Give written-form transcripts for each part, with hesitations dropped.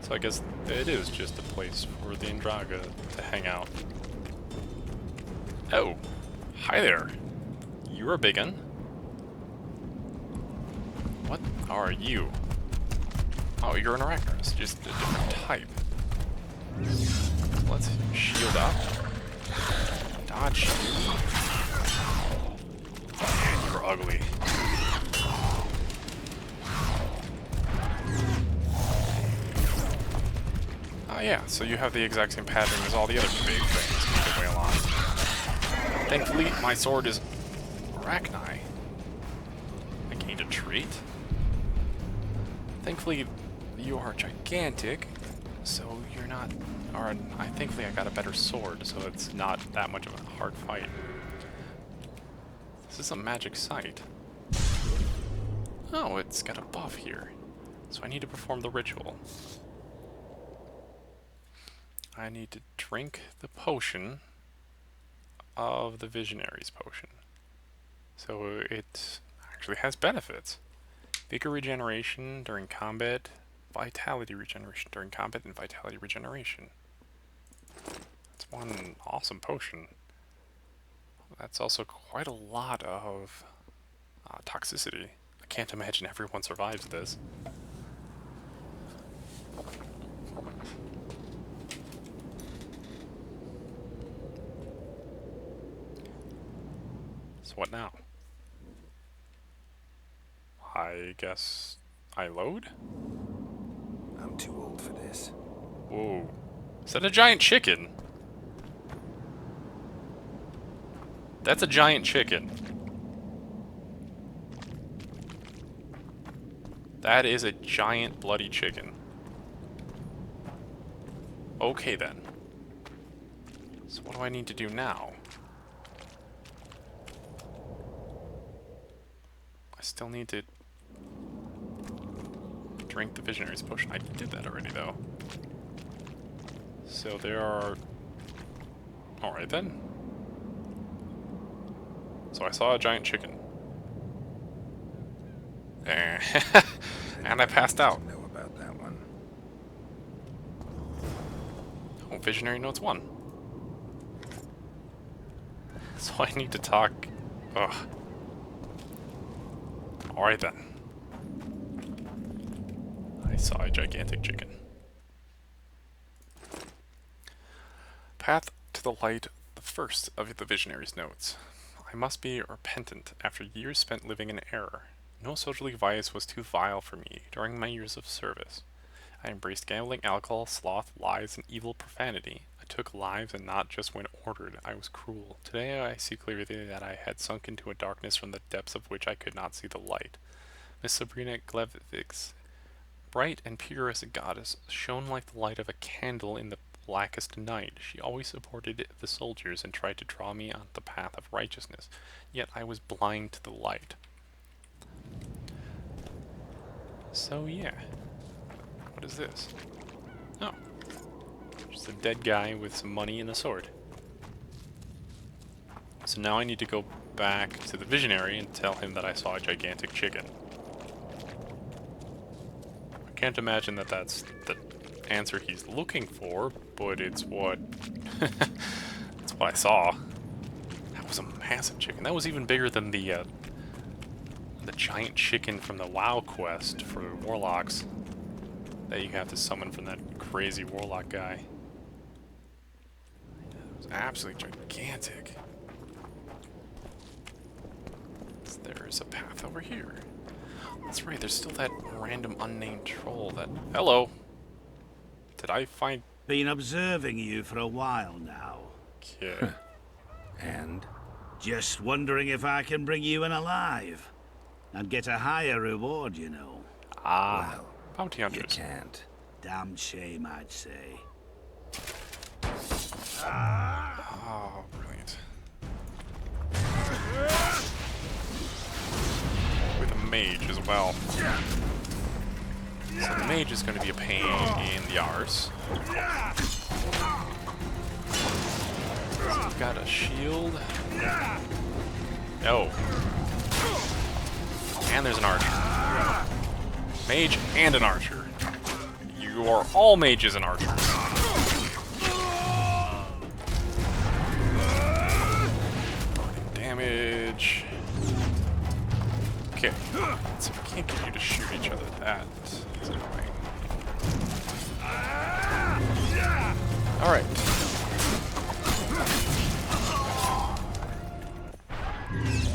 So I guess it is just a place for the Indraga to hang out. Oh, hi there. You're a big one. What are you? Oh, you're an Arachnorus, just a different type. Let's shield up. Dodge you. Man, you're ugly. Oh yeah, so you have the exact same pattern as all the other big things you can wail on. Thankfully, my sword is Arachni. I gained a trait. Thankfully, you are gigantic, so you're not... Or, thankfully I got a better sword, so it's not that much of a hard fight. This is a magic site. Oh, it's got a buff here. So I need to perform the ritual. I need to drink the potion of the Visionary's potion. So it actually has benefits. Vigor regeneration during combat, vitality regeneration during combat, and vitality regeneration. That's one awesome potion. That's also quite a lot of toxicity. I can't imagine everyone survives this. So what now? I guess I load? I'm too old for this. Whoa. Is that a giant chicken? That's a giant chicken. That is a giant bloody chicken. Okay then. So what do I need to do now? I still need to drink the Visionary's potion. I did that already though. So there are... Alright then. So I saw a giant chicken. And I passed out. Know about that one. Oh, Visionary Notes 1. So I need to talk... Ugh. Alright then. I saw a gigantic chicken. Path to the light, the first of the Visionary's notes. I must be repentant after years spent living in error. No soldierly vice was too vile for me during my years of service. I embraced gambling, alcohol, sloth, lies, and evil profanity. I took lives, and not just when ordered. I was cruel. Today I see clearly that I had sunk into a darkness from the depths of which I could not see the light. Miss Sabrina Glevix, bright and pure as a goddess, shone like the light of a candle in the blackest night. She always supported the soldiers and tried to draw me on the path of righteousness, yet I was blind to the light. So yeah. What is this? Oh. Just a dead guy with some money and a sword. So now I need to go back to the Visionary and tell him that I saw a gigantic chicken. I can't imagine that that's the answer he's looking for, but it's what... that's what I saw. That was a massive chicken. That was even bigger than the giant chicken from the WoW quest for Warlocks that you have to summon from that crazy Warlock guy. It was absolutely gigantic. So there is a path over here. That's right, there's still that random unnamed troll that... Hello! Did I find... Been observing you for a while now. Okay. And? Just wondering if I can bring you in alive. And get a higher reward, you know. Ah, Well, bounty you hunters. can't. Damn shame, I'd say. Oh, brilliant. With a mage as well. So the mage is going to be a pain in the arse. So we've got a shield. Oh. And there's an archer. Mage and an archer. You You are all mages and archers. Burning damage. Okay, so we can't get you to shoot each other. That is annoying. Alright.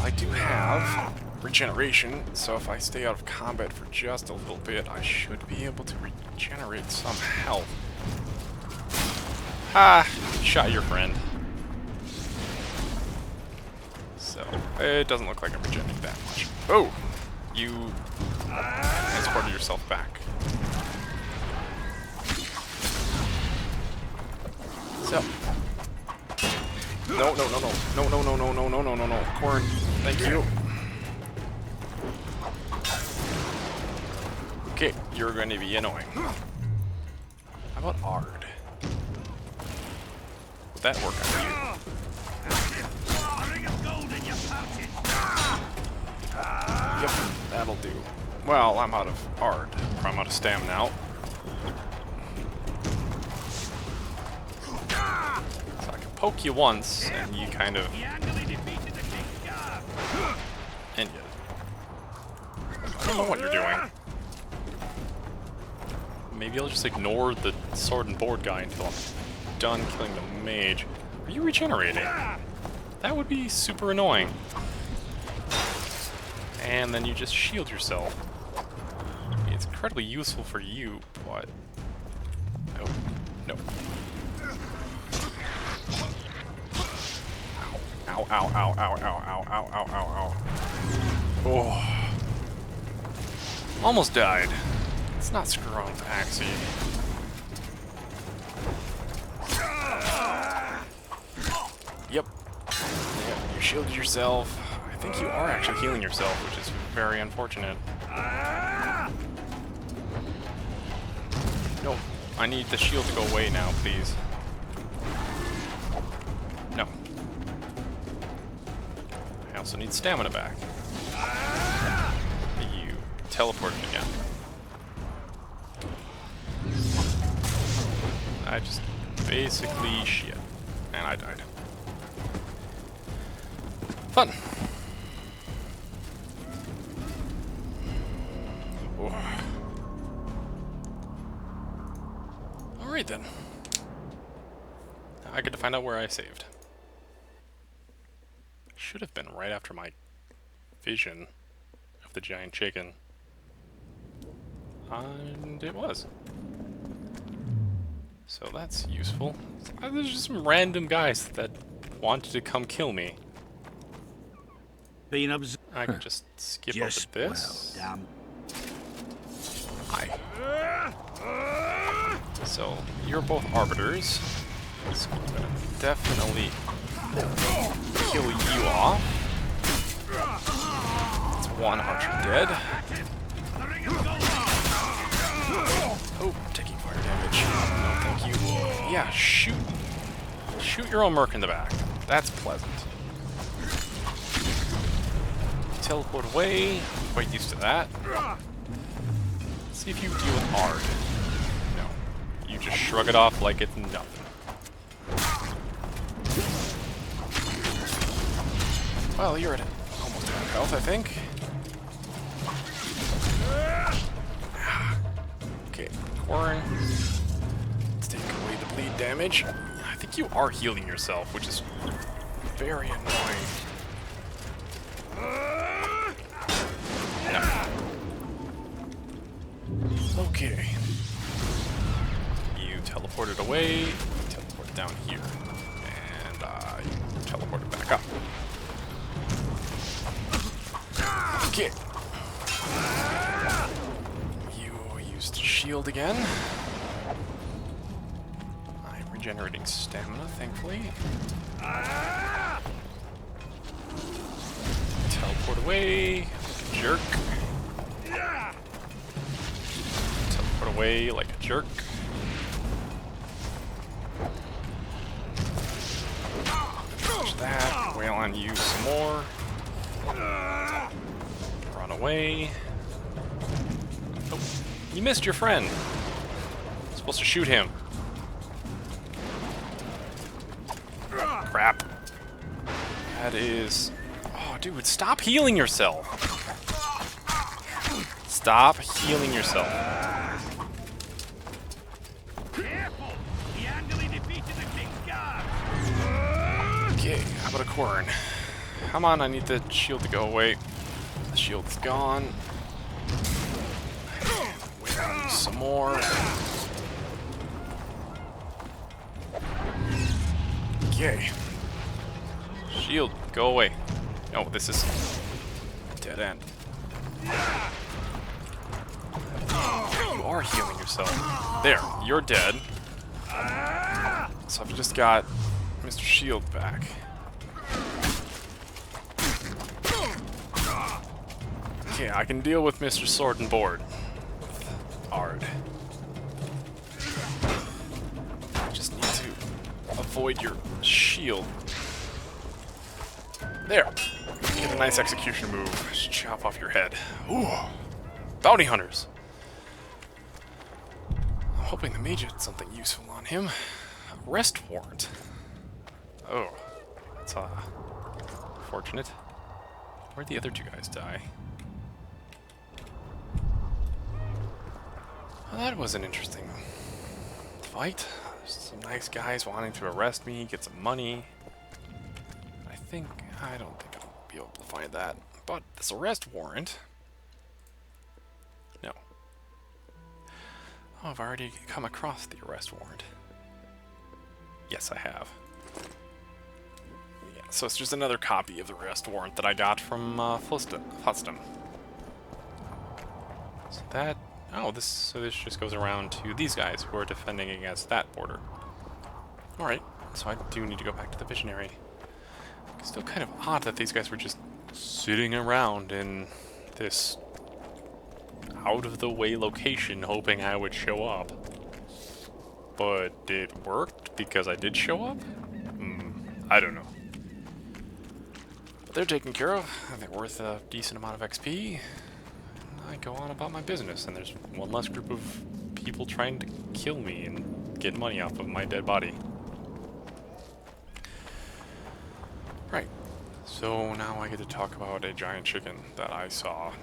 I do have regeneration, so if I stay out of combat for just a little bit, I should be able to regenerate some health. Ah, shot your friend. So, it doesn't look like I'm regenerating that much. Oh! You transported yourself back. So. No, no, no, no. No, no, no, no, no, no, no, no, no. Corn, thank you. Okay, you're going to be annoying. How about Ard? Would that work on you? Yep, that'll do. Well, I'm out of Ard. Or I'm out of stamina now. So I can poke you once, and you kind of... And you... I don't know what you're doing. Maybe I'll just ignore the sword and board guy until I'm done killing the mage. Are you regenerating? That would be super annoying. And then you just shield yourself. It's incredibly useful for you, but... Oh, no. Ow, ow, ow, ow, ow, ow, ow, ow, ow, ow. Oh. Almost died. Let's not screw around with Axie. Yep. Yep, you shielded yourself. I think you are actually healing yourself, which is very unfortunate. No, I need the shield to go away now, please. No. I also need stamina back. You teleported again. I just basically shit. And I died. Fun. Oh. Alright then. Now I get to find out where I saved. Should have been right after my vision of the giant chicken. And it was. So that's useful. There's just some random guys that wanted to come kill me. I can just skip over this. Well, Hi. So, you're both arbiters. So I'm gonna definitely kill you off. That's one archer dead. Oh, taking fire damage. No, thank you. Yeah, shoot. Shoot your own merc in the back. That's pleasant. Teleport away. Quite used to that. Let's see if you deal with Ard. No. You just shrug it off like it's nothing. Well, you're at almost half health, I think. Okay, Corn. Let's take away the bleed damage. I think you are healing yourself, which is very annoying. No. Okay. You teleported away, you teleported down here, and you teleported back up. Okay. You used shield again. I'm regenerating stamina, thankfully. Teleport away, like a jerk. Teleport away like a jerk. Finish that, wail on you some more. Run away. Oh, you missed your friend. supposed to shoot him. Crap. That is... Oh, dude, stop healing yourself. Stop healing yourself. Careful! He handily defeated the King's Guard! Okay, how about a Corn? Come on, I need the shield to go away. The shield's gone. Wait, some more. Okay. Shield, go away. No, this is a dead end. You are healing yourself. There, you're dead. So I've just got Mr. Shield back. Okay, I can deal with Mr. Sword and Board. Hard. I just need to avoid your shield. There. Get a nice execution move. Just chop off your head. Ooh. Bounty hunters. I'm hoping the mage had something useful on him. Arrest warrant. Oh. That's fortunate. Where'd the other two guys die? Well, that was an interesting fight. There's some nice guys wanting to arrest me, get some money. I don't think I'll be able to find that. But this arrest warrant... No. Oh, I've already come across the arrest warrant. Yes, I have. Yeah, so it's just another copy of the arrest warrant that I got from Fustum. So that... Oh, so this just goes around to these guys who are defending against that border. Alright, so I do need to go back to the Visionary. It's still kind of odd that these guys were just sitting around in this out-of-the-way location hoping I would show up. But it worked because I did show up? I don't know. But they're taken care of. They're worth a decent amount of XP. I go on about my business, and there's one less group of people trying to kill me and get money off of my dead body. Right, so now I get to talk about a giant chicken that I saw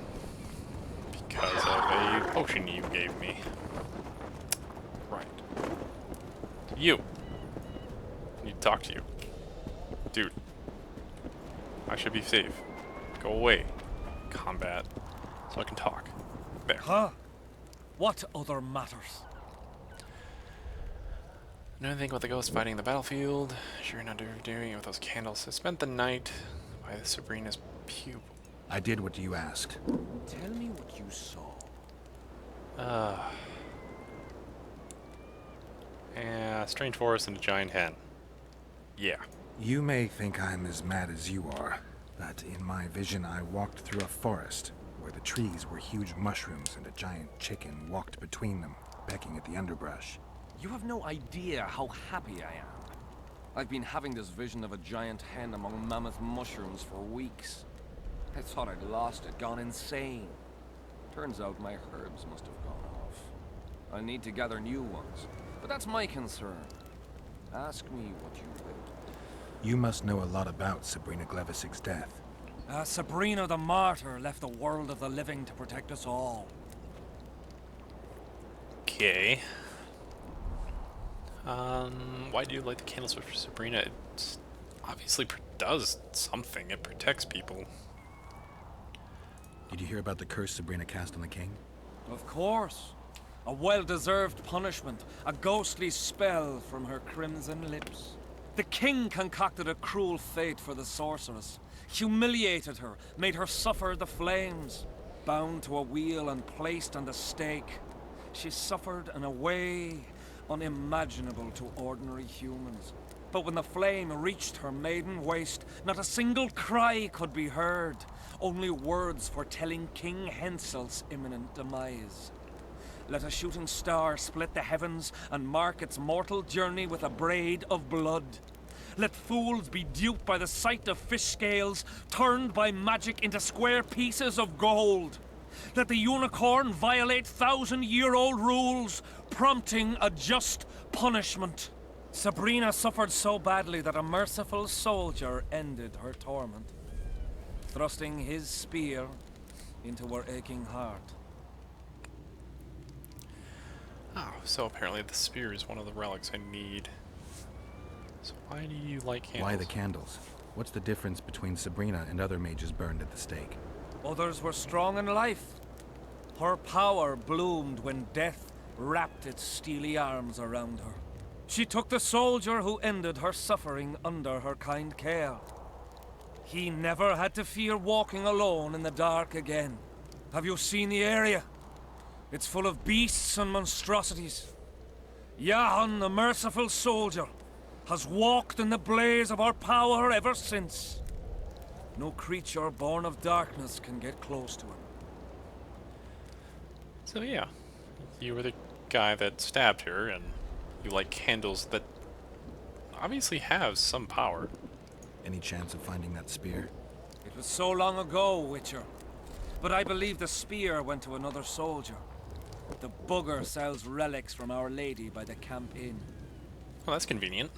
because of a potion you gave me. Right. You. I need to talk to you. Dude. I should be safe. Go away. Combat. So I can talk. There. Huh? What other matters? Know anything about the ghost fighting the battlefield? Sure you're not doing it with those candles. I spent the night by the Sabrina's pupil. I did what you asked. Tell me what you saw. Yeah, strange forest and a giant hen. Yeah. You may think I'm as mad as you are, but in my vision I walked through a forest where the trees were huge mushrooms and a giant chicken walked between them, pecking at the underbrush. You have no idea how happy I am. I've been having this vision of a giant hen among mammoth mushrooms for weeks. I thought I'd lost it, gone insane. Turns out my herbs must have gone off. I need to gather new ones, but that's my concern. Ask me what you will. You must know a lot about Sabrina Glevisig's death. Sabrina the Martyr left the world of the living to protect us all. Okay. Why do you light the candles for Sabrina? It obviously does something. It protects people. Did you hear about the curse Sabrina cast on the king? Of course. A well-deserved punishment. A ghostly spell from her crimson lips. The king concocted a cruel fate for the sorceress. Humiliated her, made her suffer the flames. Bound to a wheel and placed on the stake. She suffered in a way unimaginable to ordinary humans. But when the flame reached her maiden waist, not a single cry could be heard. Only words foretelling King Hensel's imminent demise. Let a shooting star split the heavens and mark its mortal journey with a braid of blood. Let fools be duped by the sight of fish scales, turned by magic into square pieces of gold. Let the unicorn violate thousand-year-old rules, prompting a just punishment. Sabrina suffered so badly that a merciful soldier ended her torment, thrusting his spear into her aching heart. Oh, so apparently the spear is one of the relics I need. So why do you like candles? Why the candles? What's the difference between Sabrina and other mages burned at the stake? Others were strong in life. Her power bloomed when death wrapped its steely arms around her. She took the soldier who ended her suffering under her kind care. He never had to fear walking alone in the dark again. Have you seen the area? It's full of beasts and monstrosities. Jahan, the merciful soldier, has walked in the blaze of our power ever since. No creature born of darkness can get close to him. So yeah, you were the guy that stabbed her, and you like candles that obviously have some power. Any chance of finding that spear? It was so long ago, Witcher. But I believe the spear went to another soldier. The bugger sells relics from Our Lady by the camp inn. Well, that's convenient.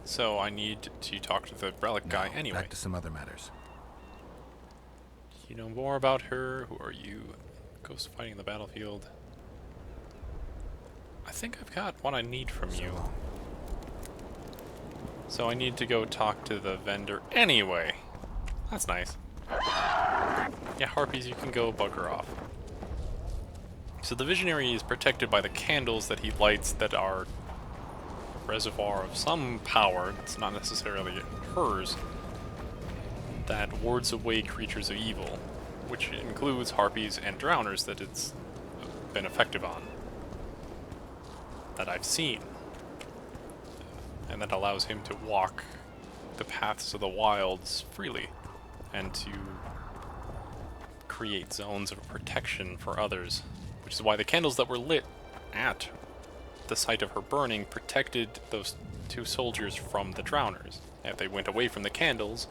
So I need to talk to the relic guy anyway. Back to some other matters. You know more about her? Who are you? Ghost fighting the battlefield. I think I've got what I need from you. So I need to go talk to the vendor anyway. That's nice. Yeah, Harpies, you can go bugger off. So the Visionary is protected by the candles that he lights that are a reservoir of some power. It's not necessarily hers. That wards away creatures of evil, which includes Harpies and Drowners that it's been effective on. That I've seen. And that allows him to walk the paths of the wilds freely and to create zones of protection for others, which is why the candles that were lit at the site of her burning protected those two soldiers from the Drowners. If they went away from the candles,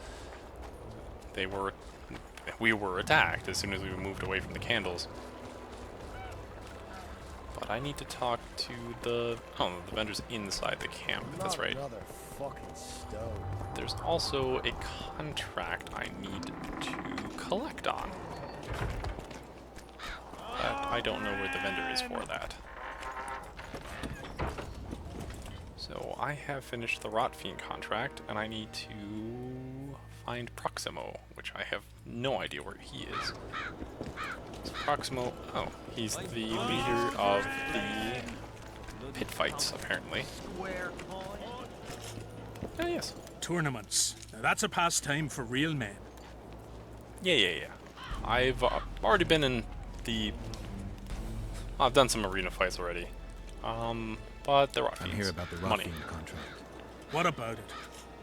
we were attacked as soon as we moved away from the candles. But I need to talk to the vendor's inside the camp. That's right. There's also a contract I need to collect on. But I don't know where the vendor is for that. So I have finished the Rotfiend contract, and I need to find Proximo, which I have no idea where he is. So Proximo, oh, he's the leader of the pit fights, apparently. Oh, yes. Tournaments. Now that's a pastime for real men. Yeah. I've already been in the... I've done some arena fights already. But the Rotfiends. I'm here about the Rotfiend contract. What about it?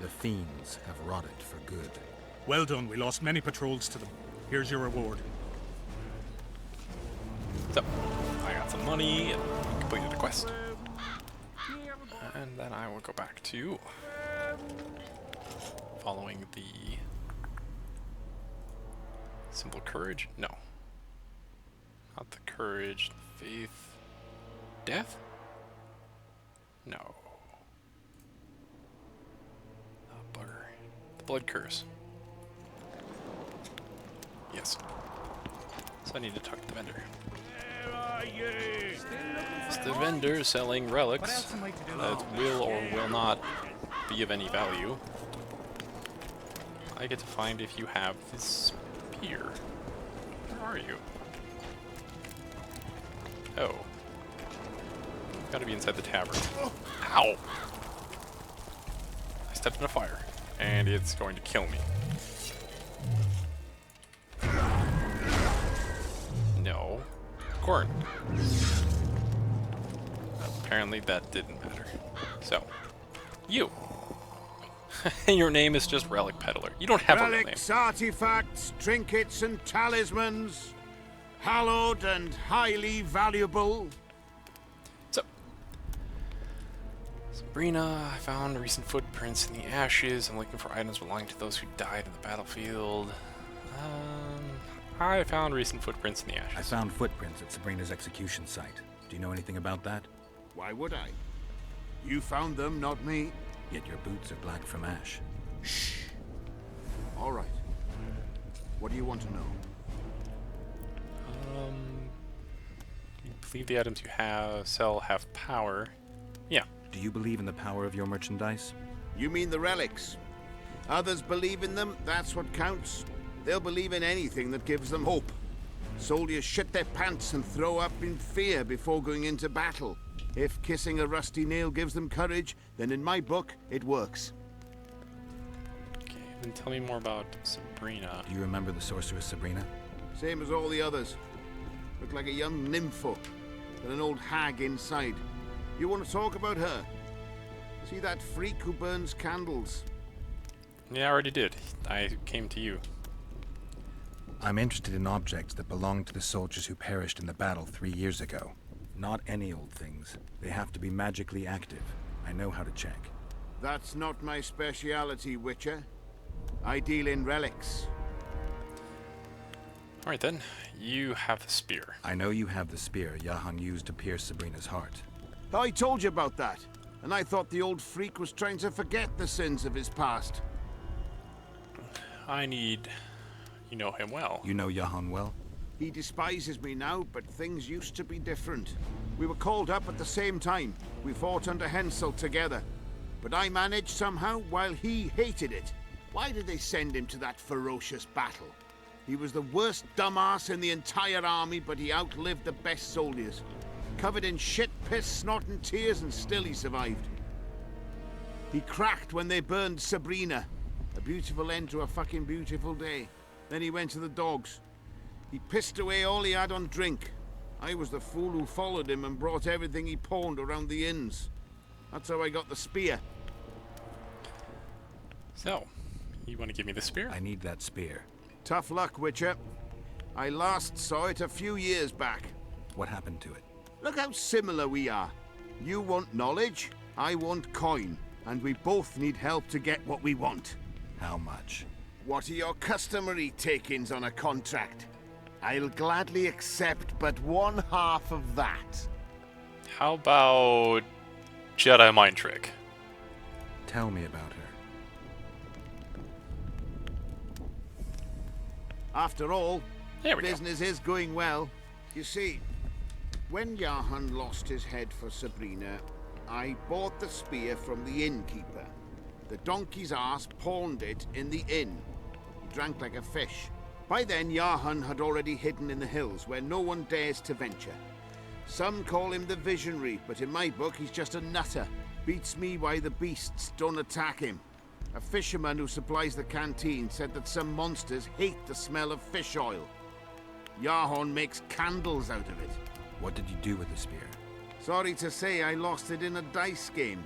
The fiends have rotted for good. Well done, we lost many patrols to them. Here's your reward. So, I got some money and completed a quest. And then I will go back to following the simple courage. No. Not the courage, faith, death? No. Oh, bugger. The blood curse. Yes. So I need to talk to the vendor. It's the vendor selling relics that will or will not be of any value. I get to find if you have this spear. Where are you? Oh. Gotta be inside the tavern. Ow! I stepped in a fire, and it's going to kill me. No. Corn. Apparently that didn't matter. So, you. Your name is just Relic Peddler. You don't have a real name. Relics, artifacts, trinkets and talismans, hallowed and highly valuable. So, Sabrina, I found recent footprints in the ashes. I'm looking for items belonging to those who died in the battlefield. I found recent footprints in the I ashes. found footprints at Sabrina's execution site. Do you know anything about that? Why would I? You found them, not me. Yet your boots are black from ash. Shh. All right. What do you want to know? You believe the items you sell have power. Yeah. Do you believe in the power of your merchandise? You mean the relics? Others believe in them, that's what counts. They'll believe in anything that gives them hope. Soldiers shit their pants and throw up in fear before going into battle. If kissing a rusty nail gives them courage, then in my book, it works. Okay, then tell me more about Sabrina. Do you remember the sorceress Sabrina? Same as all the others. Looked like a young nympho with an old hag inside. You want to talk about her? See that freak who burns candles? Yeah, I already did. I came to you. I'm interested in objects that belonged to the soldiers who perished in the battle 3 years ago. Not any old things. They have to be magically active. I know how to check. That's not my speciality, Witcher. I deal in relics. Alright then, you have the spear. I know you have the spear Jahan used to pierce Sabrina's heart. I told you about that, and I thought the old freak was trying to forget the sins of his past. You know him well. You know Jahan well? He despises me now, but things used to be different. We were called up at the same time. We fought under Hensel together. But I managed somehow while he hated it. Why did they send him to that ferocious battle? He was the worst dumbass in the entire army, but he outlived the best soldiers. Covered in shit, piss, snot and tears, and still he survived. He cracked when they burned Sabrina. A beautiful end to a fucking beautiful day. Then he went to the dogs. He pissed away all he had on drink. I was the fool who followed him and brought everything he pawned around the inns. That's how I got the spear. So, you want to give me the spear? I need that spear. Tough luck, Witcher. I last saw it a few years back. What happened to it? Look how similar we are. You want knowledge, I want coin. And we both need help to get what we want. How much? What are your customary takings on a contract? I'll gladly accept but 1/2 of that. How about Jedi mind trick? Tell me about her. After all, There we go. business is going well. You see, when Jahan lost his head for Sabrina, I bought the spear from the innkeeper. The donkey's ass pawned it in the inn. He drank like a fish. By then, Jahan had already hidden in the hills, where no one dares to venture. Some call him the Visionary, but in my book, he's just a nutter. Beats me why the beasts don't attack him. A fisherman who supplies the canteen said that some monsters hate the smell of fish oil. Jahan makes candles out of it. What did you do with the spear? Sorry to say I lost it in a dice game.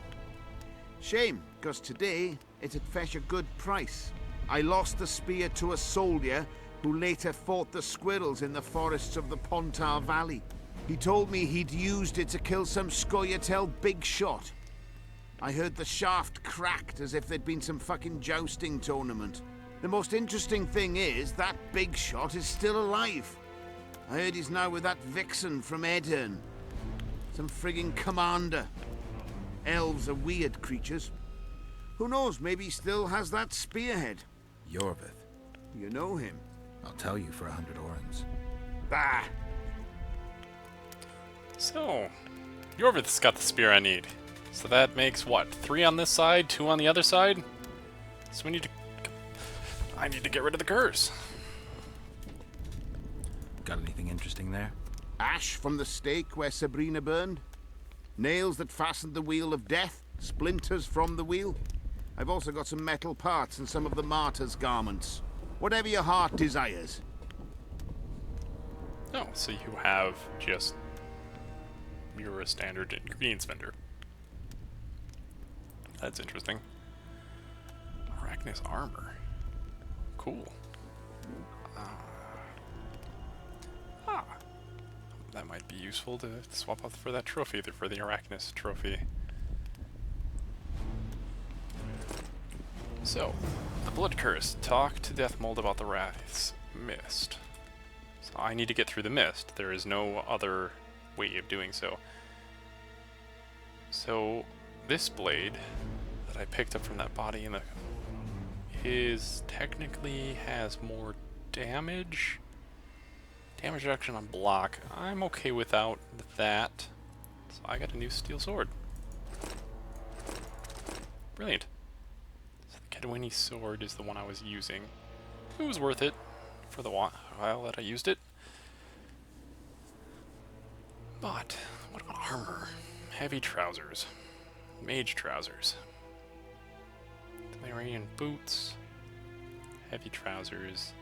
Shame, because today it'd fetch a good price. I lost the spear to a soldier who later fought the squirrels in the forests of the Pontar Valley. He told me he'd used it to kill some Scoia'tael big shot. I heard the shaft cracked as if there'd been some fucking jousting tournament. The most interesting thing is that big shot is still alive. I heard he's now with that vixen from Edirn. Some frigging commander. Elves are weird creatures. Who knows, maybe he still has that spearhead. Yorvith. You know him. I'll tell you for 100 orens. Bah! So, Yorvith's got the spear I need. So that makes what? 3 on this side, 2 on the other side? So I need to get rid of the curse. Got anything interesting there? Ash from the stake where Sabrina burned. Nails that fastened the wheel of death. Splinters from the wheel. I've also got some metal parts and some of the martyr's garments. Whatever your heart desires. Oh, so you have just... You're a standard ingredients vendor. That's interesting. Arachnus armor. Cool. That might be useful to swap out for that trophy, for the Arachnus trophy. So, the Blood Curse. Talk to Deathmold about the Wrath's Mist. So I need to get through the mist. There is no other way of doing so. So this blade that I picked up from that body in the technically has more damage. Damage reduction on block. I'm okay without that. So I got a new steel sword. Brilliant. So the Kedwini sword is the one I was using. It was worth it for the while that I used it. But what about armor? Heavy trousers. Mage trousers. Temerian boots. Heavy trousers.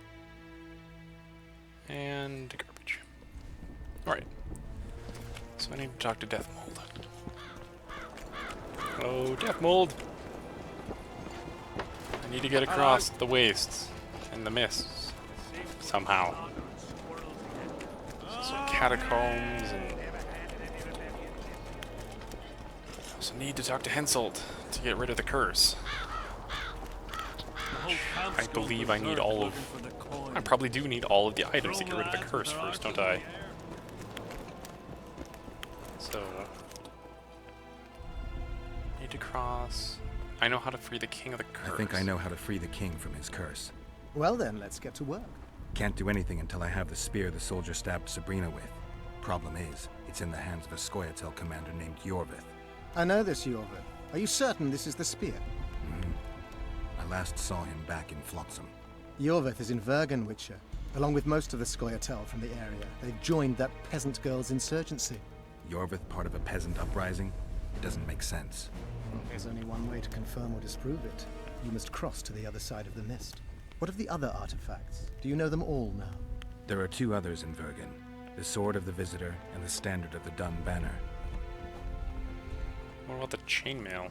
And garbage. Alright. So I need to talk to Death Mold. Hello, Death Mold! I need to get across the wastes and the mists. Somehow. So catacombs and... I also need to talk to Henselt to get rid of the curse. I believe I need all of... I probably do need all of the items to get rid of the curse first, don't I? So... need to cross... I know how to free the king of the curse. I think I know how to free the king from his curse. Well then, let's get to work. Can't do anything until I have the spear the soldier stabbed Sabrina with. Problem is, it's in the hands of a Scoia'tael commander named Yorvith. I know this, Yorvith. Are you certain this is the spear? I last saw him back in Flotsam. Yorvith is in Vergen, Witcher, along with most of the Scoia'tael from the area. They've joined that peasant girl's insurgency. Yorvith part of a peasant uprising? It doesn't make sense. There's only one way to confirm or disprove it. You must cross to the other side of the mist. What of the other artifacts? Do you know them all now? There are two others in Vergen. The Sword of the Visitor and the Standard of the Dun Banner. What about the chainmail?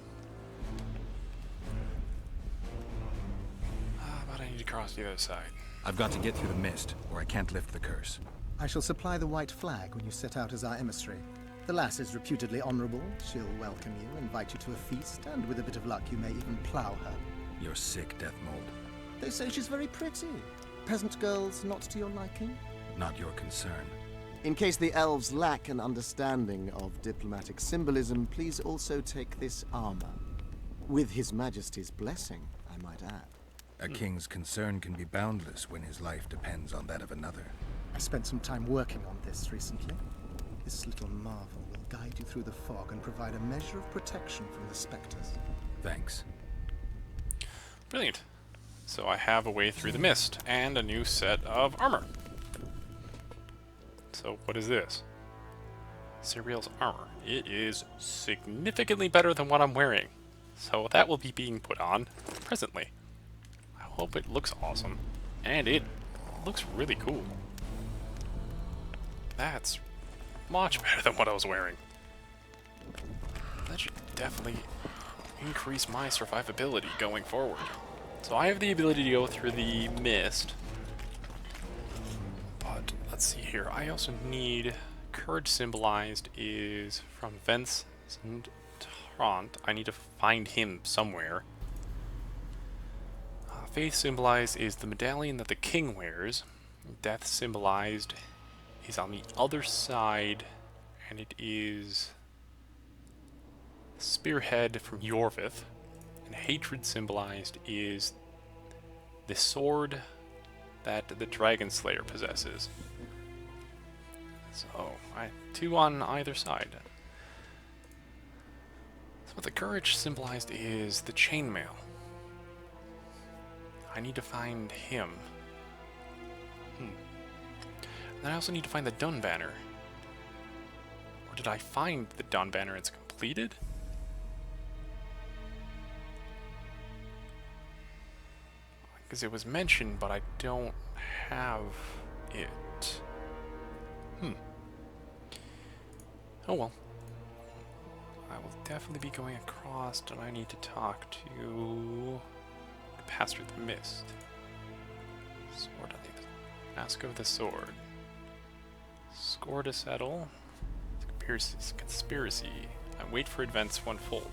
But I need to cross the other side. I've got to get through the mist, or I can't lift the curse. I shall supply the white flag when you set out as our emissary. The lass is reputedly honorable. She'll welcome you, invite you to a feast, and with a bit of luck you may even plow her. You're sick, Death Mold. They say she's very pretty. Peasant girls not to your liking? Not your concern. In case the elves lack an understanding of diplomatic symbolism, please also take this armor. With His Majesty's blessing, I might add. A king's concern can be boundless when his life depends on that of another. I spent some time working on this recently. This little marvel will guide you through the fog and provide a measure of protection from the specters. Thanks. Brilliant. So I have a way through the mist, and a new set of armor. So what is this? Cyriel's armor. It is significantly better than what I'm wearing. So that will be being put on presently. I hope it looks awesome. And it looks really cool. That's much better than what I was wearing. That should definitely increase my survivability going forward. So I have the ability to go through the mist. But let's see here. I also need courage symbolized is from Vence and Trant. I need to find him somewhere. Faith symbolized is the medallion that the king wears. Death symbolized is on the other side, and it is spearhead from Yorvith. And hatred symbolized is the sword that the Dragon Slayer possesses. So, two on either side. So what the courage symbolized is the chainmail. I need to find him. And then I also need to find the Dun Banner. Or did I find the Dun Banner and it's completed? Because it was mentioned, but I don't have it. Oh well. I will definitely be going across, and I need to talk to... pass through the mist. Sword, I think. Ask of the sword. Score to settle. Conspiracy. I wait for events to unfold.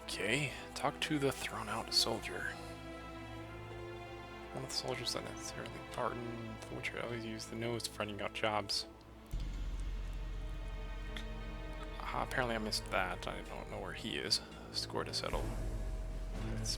Okay, talk to the thrown out soldier. One of the soldiers that necessarily pardon, which I always use the nose to finding out jobs. Apparently I missed that. I don't know where he is. Score to settle.